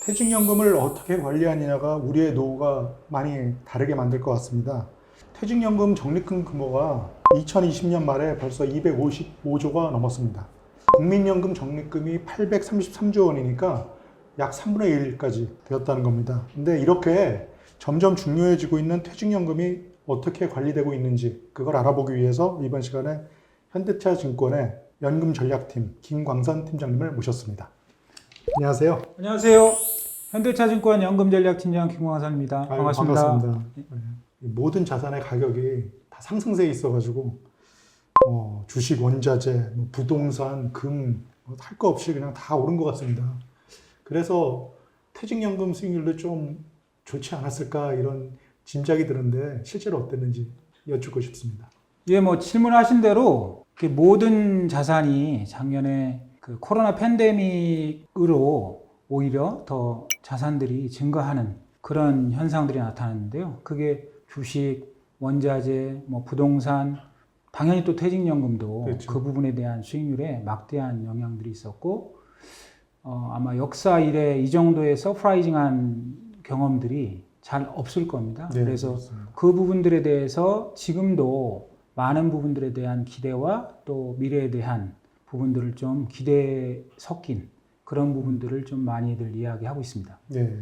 퇴직연금을 어떻게 관리하느냐가 우리의 노후가 많이 다르게 만들 것 같습니다. 퇴직연금 적립금 규모가 2020년 말에 벌써 255조가 넘었습니다. 국민연금 적립금이 833조 원이니까 약 3분의 1까지 되었다는 겁니다. 근데 이렇게 점점 중요해지고 있는 퇴직연금이 어떻게 관리되고 있는지 그걸 알아보기 위해서 이번 시간에 현대차증권의 연금전략팀 김광선 팀장님을 모셨습니다. 안녕하세요. 안녕하세요. 현대차증권 연금전략팀장 김광선입니다. 반갑습니다. 반갑습니다. 모든 자산의 가격이 다 상승세에 있어가지고 주식, 원자재, 부동산, 금 할 거 없이 그냥 다 오른 것 같습니다. 그래서 퇴직연금 수익률도 좀 좋지 않았을까 이런 짐작이 드는데 실제로 어땠는지 여쭙고 싶습니다. 예, 질문하신 대로 모든 자산이 작년에 그 코로나 팬데믹으로 오히려 더 자산들이 증가하는 그런 현상들이 나타났는데요. 그게 주식, 원자재, 부동산, 당연히 또 퇴직연금도 그렇죠. 그 부분에 대한 수익률에 막대한 영향들이 있었고, 아마 역사 이래 이 정도의 서프라이징한 경험들이 잘 없을 겁니다. 네, 그래서 그렇습니다. 그 부분들에 대해서 지금도 많은 부분들에 대한 기대와 또 미래에 대한 부분들을 좀 기대에 섞인 그런 부분들을 좀 많이들 이야기하고 있습니다. 네.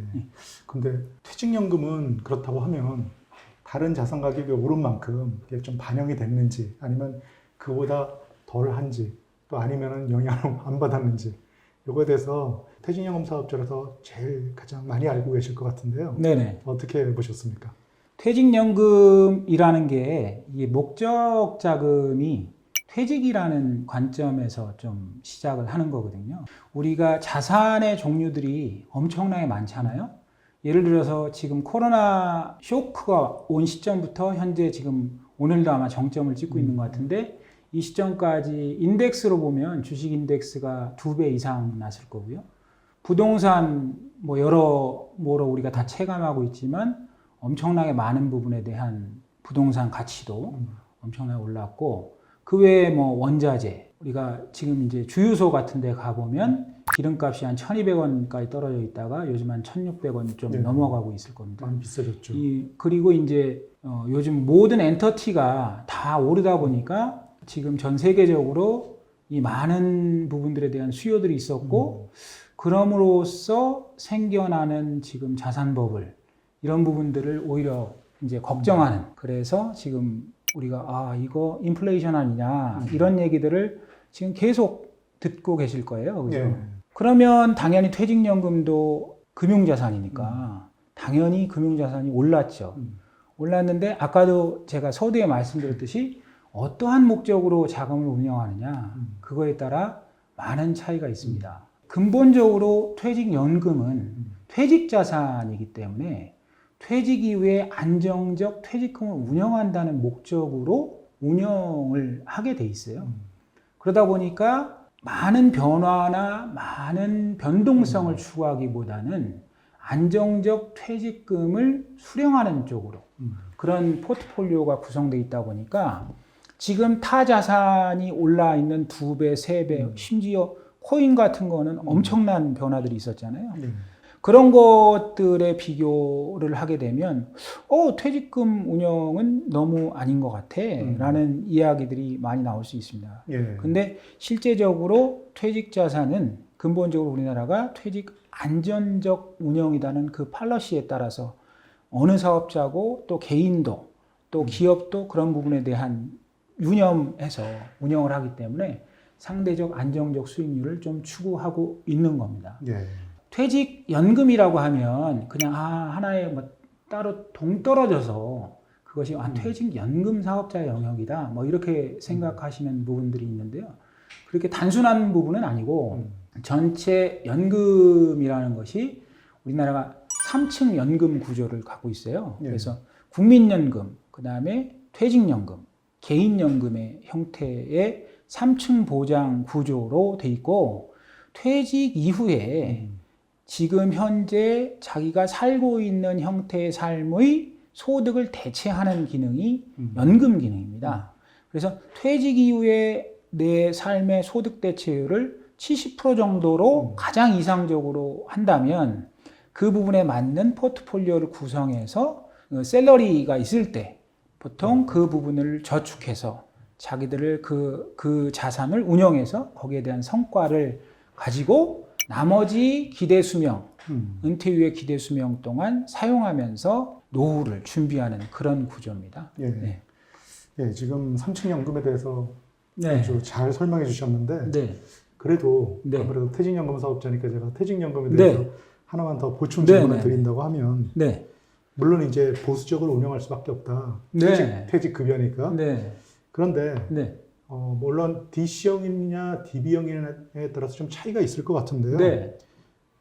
근데 퇴직연금은 그렇다고 하면 다른 자산 가격이 오른 만큼 이게 좀 반영이 됐는지 아니면 그보다 덜한지 또 아니면 영향을 안 받았는지 이거에 대해서 퇴직연금 사업자라서 제일 가장 많이 알고 계실 것 같은데요. 네네. 어떻게 보셨습니까? 퇴직연금이라는 게 이 목적 자금이 퇴직이라는 관점에서 좀 시작을 하는 거거든요. 우리가 자산의 종류들이 엄청나게 많잖아요. 예를 들어서 지금 코로나 쇼크가 온 시점부터 현재 지금 오늘도 아마 정점을 찍고 있는 것 같은데 이 시점까지 인덱스로 보면 주식 인덱스가 2배 이상 났을 거고요. 부동산 여러모로 우리가 다 체감하고 있지만 엄청나게 많은 부분에 대한 부동산 가치도 엄청나게 올랐고 그 외에 원자재 우리가 지금 이제 주유소 같은 데 가보면 기름값이 한 1,200원까지 떨어져 있다가 요즘 한 1,600원 좀 넘어가고 있을 겁니다. 많이 비싸졌죠. 그리고 이제 요즘 모든 엔터티가 다 오르다 보니까 지금 전 세계적으로 이 많은 부분들에 대한 수요들이 있었고 그럼으로써 생겨나는 지금 자산버블 이런 부분들을 오히려 이제 걱정하는 그래서 지금 우리가 이거 인플레이션 아니냐 이런 얘기들을 지금 계속 듣고 계실 거예요. 그죠? 네. 그러면 당연히 퇴직연금도 금융자산이니까 당연히 금융자산이 올랐죠. 올랐는데 아까도 제가 서두에 말씀드렸듯이 어떠한 목적으로 자금을 운영하느냐 그거에 따라 많은 차이가 있습니다. 근본적으로 퇴직연금은 퇴직자산이기 때문에 퇴직 이후에 안정적 퇴직금을 운영한다는 목적으로 운영을 하게 돼 있어요. 그러다 보니까 많은 변화나 많은 변동성을 추구하기보다는 안정적 퇴직금을 수령하는 쪽으로 그런 포트폴리오가 구성되어 있다 보니까 지금 타 자산이 올라 있는 2배, 3배, 심지어 코인 같은 거는 엄청난 변화들이 있었잖아요. 그런 것들에 비교를 하게 되면 퇴직금 운영은 너무 아닌 것 같아 라는 이야기들이 많이 나올 수 있습니다. 근데 실제적으로 퇴직자산은 근본적으로 우리나라가 퇴직 안전적 운영이라는 그 팔러시에 따라서 어느 사업자고 또 개인도 또 기업도 그런 부분에 대한 유념해서 운영을 하기 때문에 상대적 안정적 수익률을 좀 추구하고 있는 겁니다. 퇴직연금이라고 하면 그냥 하나의 따로 동떨어져서 그것이 퇴직연금 사업자의 영역이다 이렇게 생각하시는 부분들이 있는데요. 그렇게 단순한 부분은 아니고 전체 연금이라는 것이 우리나라가 3층 연금 구조를 갖고 있어요. 그래서 국민연금, 그 다음에 퇴직연금, 개인연금의 형태의 3층 보장 구조로 돼 있고 퇴직 이후에 지금 현재 자기가 살고 있는 형태의 삶의 소득을 대체하는 기능이 연금 기능입니다. 그래서 퇴직 이후에 내 삶의 소득 대체율을 70% 정도로 가장 이상적으로 한다면 그 부분에 맞는 포트폴리오를 구성해서 샐러리가 있을 때 보통 그 부분을 저축해서 자기들을 그 자산을 운영해서 거기에 대한 성과를 가지고 나머지 기대 수명, 은퇴 후의 기대 수명 동안 사용하면서 노후를 준비하는 그런 구조입니다. 예. 네. 예, 지금 상층연금에 대해서 네. 아주 잘 설명해 주셨는데 네. 그래도 네. 아무래도 퇴직연금 사업자니까 제가 퇴직연금에 네. 대해서 하나만 더 보충 네, 질문을 네. 드린다고 하면 네. 물론 이제 보수적으로 운영할 수밖에 없다. 네. 퇴직급여니까. 네. 그런데 네. 물론 DC형이냐 DB형에 따라서 좀 차이가 있을 것 같은데요. 네.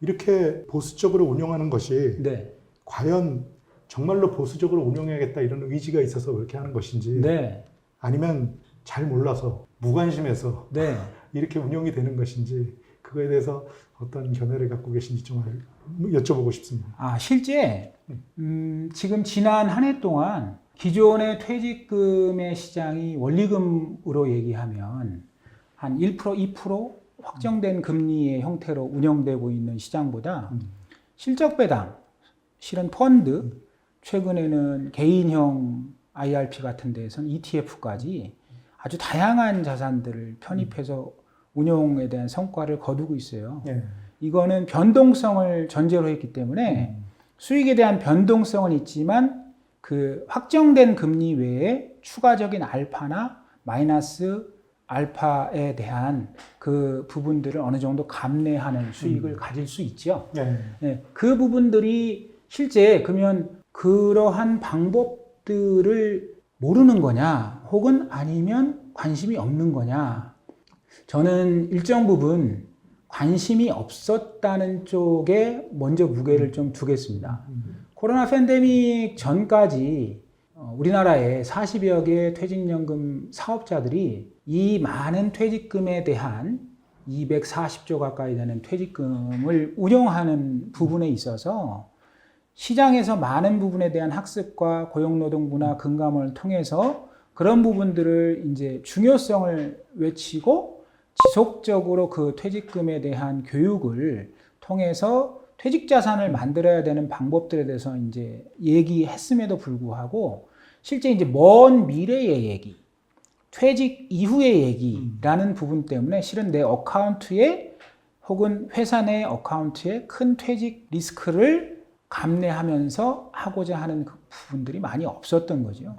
이렇게 보수적으로 운영하는 것이 네. 과연 정말로 보수적으로 운영해야겠다 이런 의지가 있어서 그렇게 하는 것인지 네. 아니면 잘 몰라서 무관심해서 네. 이렇게 운영이 되는 것인지 그거에 대해서 어떤 견해를 갖고 계신지 좀 여쭤보고 싶습니다. 실제 지금 지난 한 해 동안 기존의 퇴직금의 시장이 원리금으로 얘기하면 한 1%, 2% 확정된 금리의 형태로 운영되고 있는 시장보다 실적 배당, 실은 펀드, 최근에는 개인형 IRP 같은 데에서는 ETF까지 아주 다양한 자산들을 편입해서 운용에 대한 성과를 거두고 있어요. 예. 이거는 변동성을 전제로 했기 때문에 수익에 대한 변동성은 있지만 그 확정된 금리 외에 추가적인 알파나 마이너스 알파에 대한 그 부분들을 어느 정도 감내하는 수익을 가질 수 있죠. 예. 네, 그 부분들이 실제 그러면 그러한 방법들을 모르는 거냐, 혹은 아니면 관심이 없는 거냐. 저는 일정 부분 관심이 없었다는 쪽에 먼저 무게를 좀 두겠습니다. 코로나 팬데믹 전까지 우리나라에 40여 개의 퇴직연금 사업자들이 이 많은 퇴직금에 대한 240조 가까이 되는 퇴직금을 운영하는 부분에 있어서 시장에서 많은 부분에 대한 학습과 고용노동 문화 금감원을 통해서 그런 부분들을 이제 중요성을 외치고 지속적으로 그 퇴직금에 대한 교육을 통해서 퇴직 자산을 만들어야 되는 방법들에 대해서 이제 얘기했음에도 불구하고 실제 이제 먼 미래의 얘기, 퇴직 이후의 얘기라는 부분 때문에 실은 내 어카운트에 혹은 회사 내 어카운트에 큰 퇴직 리스크를 감내하면서 하고자 하는 그 부분들이 많이 없었던 거죠.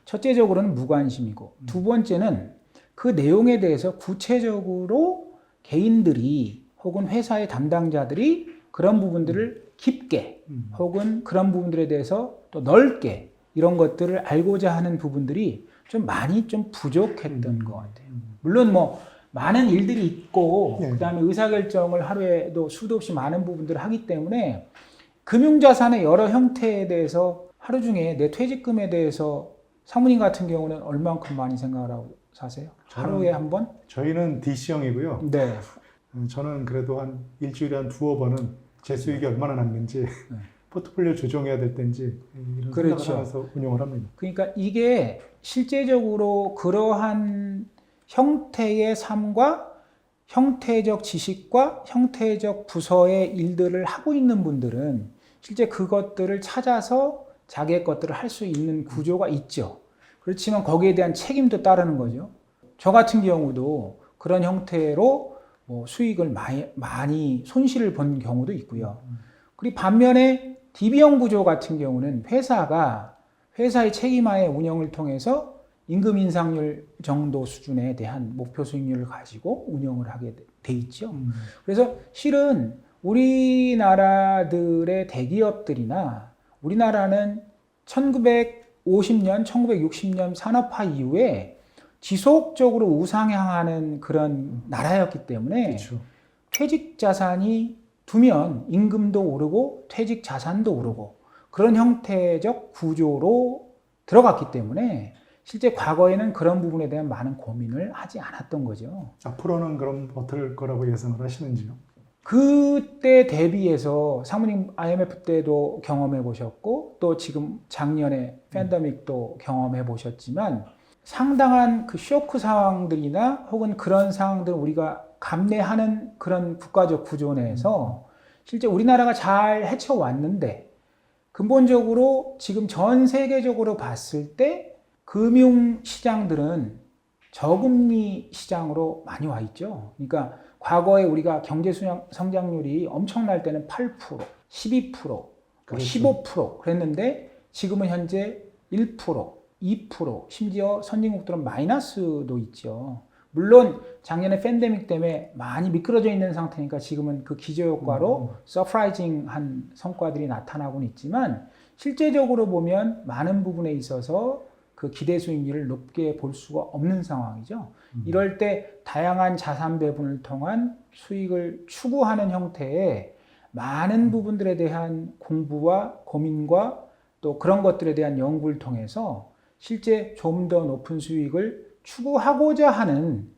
첫째적으로는 무관심이고, 두 번째는 그 내용에 대해서 구체적으로 개인들이 혹은 회사의 담당자들이 그런 부분들을 깊게 혹은 그런 부분들에 대해서 또 넓게 이런 것들을 알고자 하는 부분들이 좀 많이 좀 부족했던 것 같아요. 물론 뭐 많은 일들이 있고 그다음에 의사결정을 하루에도 수도 없이 많은 부분들을 하기 때문에 금융자산의 여러 형태에 대해서 하루 중에 내 퇴직금에 대해서 사모님 같은 경우는 얼만큼 많이 생각을 하고 사세요? 하루에 한 번? 저희는 DC형이고요. 네. 저는 그래도 한 일주일에 한 두어 번은 제 수익이 얼마나 났는지 포트폴리오 조정해야 될 때인지 이런 그렇죠. 생각을 하면서 운영을 합니다. 그러니까 이게 실제적으로 그러한 형태의 삶과 형태적 지식과 형태적 부서의 일들을 하고 있는 분들은 실제 그것들을 찾아서 자기의 것들을 할 수 있는 구조가 있죠. 그렇지만 거기에 대한 책임도 따르는 거죠. 저 같은 경우도 그런 형태로 뭐 수익을 많이 손실을 본 경우도 있고요. 그리고 반면에 DB형 구조 같은 경우는 회사가 회사의 책임하에 운영을 통해서 임금 인상률 정도 수준에 대한 목표 수익률을 가지고 운영을 하게 돼 있죠. 그래서 실은 우리나라들의 대기업들이나 우리나라는 1950년, 1960년 산업화 이후에 지속적으로 우상향하는 그런 나라였기 때문에 그렇죠. 퇴직 자산이 두면 임금도 오르고 퇴직 자산도 오르고 그런 형태적 구조로 들어갔기 때문에 실제 과거에는 그런 부분에 대한 많은 고민을 하지 않았던 거죠. 앞으로는 그럼 어떨 거라고 예상을 하시는지요? 그때 대비해서 사모님 IMF 때도 경험해 보셨고 또 지금 작년에 팬데믹도 경험해 보셨지만 상당한 그 쇼크 상황들이나 혹은 그런 상황들 우리가 감내하는 그런 국가적 구조 내에서 실제 우리나라가 잘 헤쳐왔는데 근본적으로 지금 전 세계적으로 봤을 때 금융 시장들은 저금리 시장으로 많이 와 있죠. 그러니까 과거에 우리가 경제 성장률이 엄청날 때는 8%, 12%, 그렇죠. 15% 그랬는데 지금은 현재 1%, 2%, 심지어 선진국들은 마이너스도 있죠. 물론 작년에 팬데믹 때문에 많이 미끄러져 있는 상태니까 지금은 그 기저효과로 서프라이징한 성과들이 나타나고는 있지만 실제적으로 보면 많은 부분에 있어서 그 기대 수익률을 높게 볼 수가 없는 상황이죠. 이럴 때 다양한 자산 배분을 통한 수익을 추구하는 형태의 많은 부분들에 대한 공부와 고민과 또 그런 것들에 대한 연구를 통해서 실제 좀 더 높은 수익을 추구하고자 하는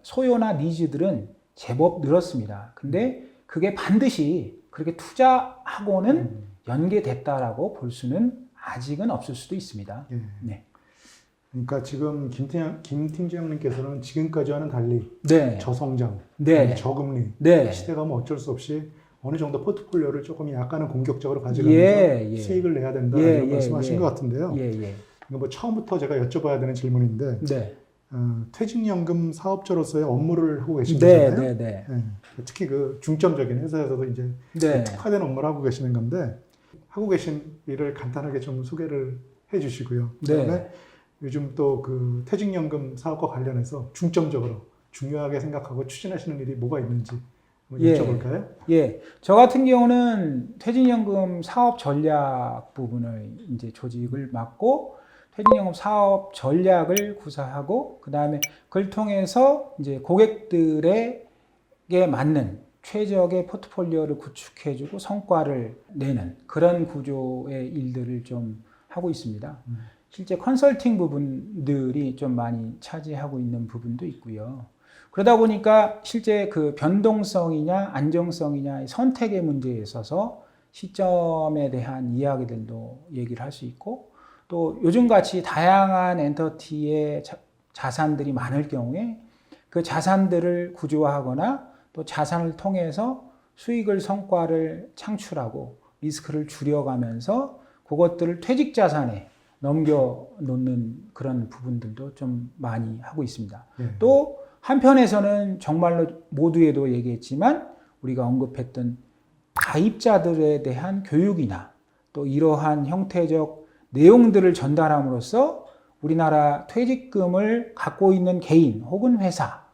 소요나 니즈들은 제법 늘었습니다. 근데 그게 반드시 그렇게 투자하고는 연계됐다라고 볼 수는 아직은 없을 수도 있습니다. 예. 네. 그러니까 지금 김 팀장님께서는 지금까지와는 달리 네. 저성장, 네. 저금리 네. 시대가 뭐 어쩔 수 없이 어느 정도 포트폴리오를 조금 약간은 공격적으로 가져가면서 예, 예. 수익을 내야 된다 예, 이런 예, 말씀하신 예. 것 같은데요. 예, 예. 이거 뭐 처음부터 제가 여쭤봐야 되는 질문인데 네. 퇴직연금 사업자로서의 업무를 하고 계신 네, 거잖아요. 네, 네. 예. 특히 그 중점적인 회사에서도 이제 네. 특화된 업무를 하고 계시는 건데 하고 계신 일을 간단하게 좀 소개를 해주시고요. 그다음에 네. 요즘 또 그 퇴직연금 사업과 관련해서 중점적으로 중요하게 생각하고 추진하시는 일이 뭐가 있는지 한번 예. 여쭤볼까요? 예. 저 같은 경우는 퇴직연금 사업 전략 부분을 이제 조직을 맡고 퇴직연금 사업 전략을 구사하고 그다음에 그걸 통해서 이제 고객들에게 맞는 최적의 포트폴리오를 구축해주고 성과를 내는 그런 구조의 일들을 좀 하고 있습니다. 실제 컨설팅 부분들이 좀 많이 차지하고 있는 부분도 있고요. 그러다 보니까 실제 그 변동성이냐 안정성이냐의 선택의 문제에 있어서 시점에 대한 이야기들도 얘기를 할 수 있고 또 요즘같이 다양한 엔터티의 자산들이 많을 경우에 그 자산들을 구조화하거나 또 자산을 통해서 수익을 성과를 창출하고 리스크를 줄여가면서 그것들을 퇴직 자산에 넘겨놓는 그런 부분들도 좀 많이 하고 있습니다. 네. 또 한편에서는 정말로 모두에도 얘기했지만 우리가 언급했던 가입자들에 대한 교육이나 또 이러한 형태적 내용들을 전달함으로써 우리나라 퇴직금을 갖고 있는 개인 혹은 회사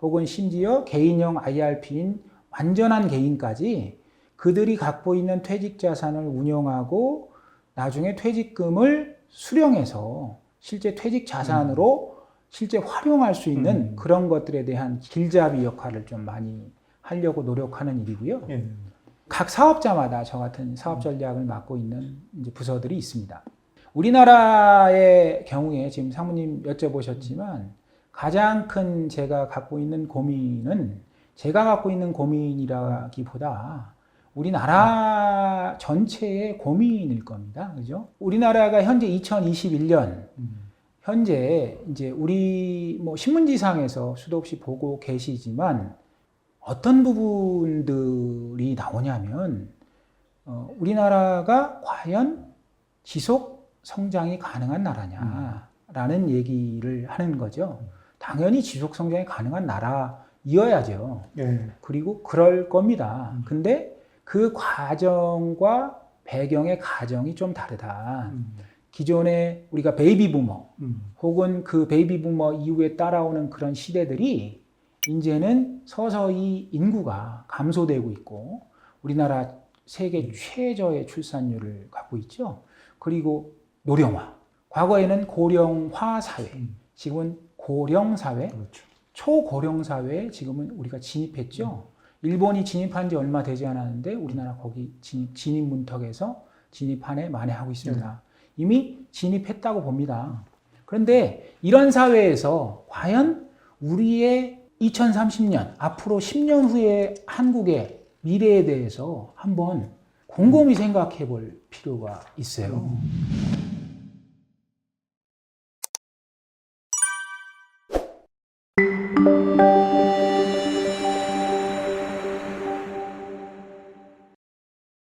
혹은 심지어 개인형 IRP인 완전한 개인까지 그들이 갖고 있는 퇴직 자산을 운영하고 나중에 퇴직금을 수령해서 실제 퇴직 자산으로 실제 활용할 수 있는 그런 것들에 대한 길잡이 역할을 좀 많이 하려고 노력하는 일이고요. 예. 각 사업자마다 저 같은 사업 전략을 맡고 있는 이제 부서들이 있습니다. 우리나라의 경우에 지금 사모님 여쭤보셨지만 가장 큰 제가 갖고 있는 고민은 제가 갖고 있는 고민이라기보다 우리나라 전체의 고민일 겁니다. 그죠? 우리나라가 현재 2021년 현재 이제 우리 뭐 신문지상에서 수도 없이 보고 계시지만 어떤 부분들이 나오냐면 우리나라가 과연 지속 성장이 가능한 나라냐라는 얘기를 하는 거죠. 당연히 지속 성장이 가능한 나라이어야죠. 예. 그리고 그럴 겁니다. 근데 그 과정과 배경의 가정이 좀 다르다. 기존에 우리가 베이비 부머 혹은 그 베이비 부머 이후에 따라오는 그런 시대들이 이제는 서서히 인구가 감소되고 있고 우리나라 세계 최저의 출산율을 갖고 있죠. 그리고 노령화. 과거에는 고령화 사회, 지금은 고령 사회, 그렇죠. 초고령 사회에 지금은 우리가 진입했죠. 일본이 진입한 지 얼마 되지 않았는데 우리나라 거기 진입 문턱에서 진입한 해 만회하고 있습니다. 이미 진입했다고 봅니다. 그런데 이런 사회에서 과연 우리의 2030년, 앞으로 10년 후에 한국의 미래에 대해서 한번 곰곰이 생각해 볼 필요가 있어요.